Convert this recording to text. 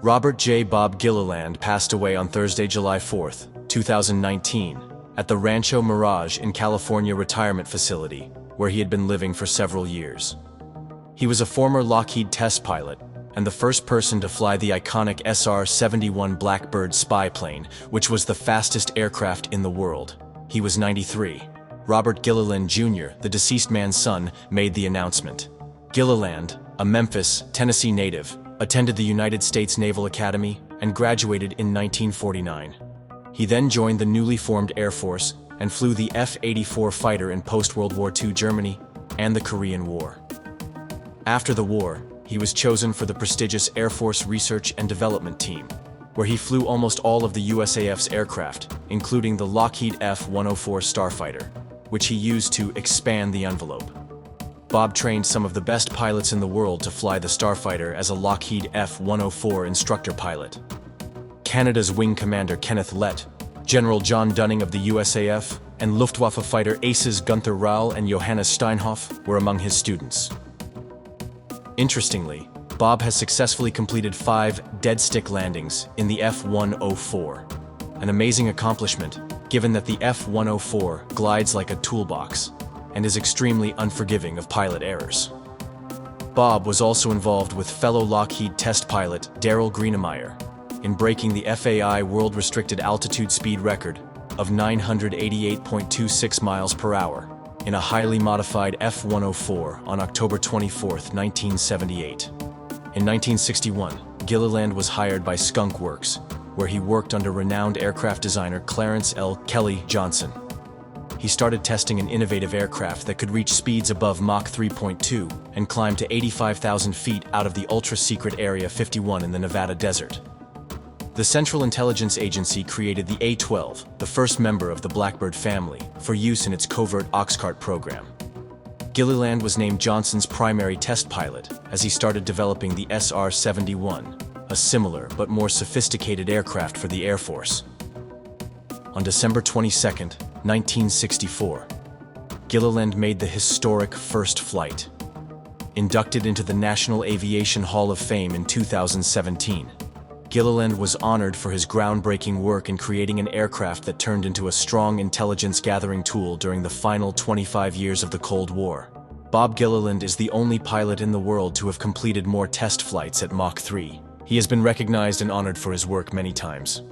Robert J. Bob Gilliland passed away on Thursday, July 4, 2019, at the Rancho Mirage in California retirement facility, where he had been living for several years. He was a former Lockheed test pilot and the first person to fly the iconic SR-71 Blackbird spy plane, which was the fastest aircraft in the world. He was 93. Robert Gilliland Jr., the deceased man's son, made the announcement. Gilliland, a Memphis, Tennessee native, attended the United States Naval Academy and graduated in 1949. He then joined the newly formed Air Force and flew the F-84 fighter in post-World War II Germany and the Korean War. After the war, he was chosen for the prestigious Air Force Research and Development Team, where he flew almost all of the USAF's aircraft, including the Lockheed F-104 Starfighter, which he used to expand the envelope. Bob trained some of the best pilots in the world to fly the Starfighter as a Lockheed F-104 instructor pilot. Canada's Wing Commander Kenneth Lett, General John Dunning of the USAF, and Luftwaffe fighter aces Gunther Rauhl and Johannes Steinhoff were among his students. Interestingly, Bob has successfully completed 5 dead-stick landings in the F-104, an amazing accomplishment given that the F-104 glides like a toolbox and is extremely unforgiving of pilot errors. Bob was also involved with fellow Lockheed test pilot Darrell Greenemeyer in breaking the FAI World Restricted Altitude Speed record of 988.26 miles per hour in a highly modified F-104 on October 24, 1978. In 1961, Gilliland was hired by Skunk Works, where he worked under renowned aircraft designer Clarence L. Kelly Johnson. He started testing an innovative aircraft that could reach speeds above Mach 3.2 and climb to 85,000 feet out of the ultra-secret Area 51 in the Nevada desert. The Central Intelligence Agency created the A-12, the first member of the Blackbird family, for use in its covert Oxcart program. Gilliland was named Johnson's primary test pilot as he started developing the SR-71, a similar but more sophisticated aircraft for the Air Force. On December 22, 1964, Gilliland made the historic first flight. Inducted into the National Aviation Hall of Fame in 2017, Gilliland was honored for his groundbreaking work in creating an aircraft that turned into a strong intelligence-gathering tool during the final 25 years of the Cold War. Bob Gilliland is the only pilot in the world to have completed more test flights at Mach 3. He has been recognized and honored for his work many times.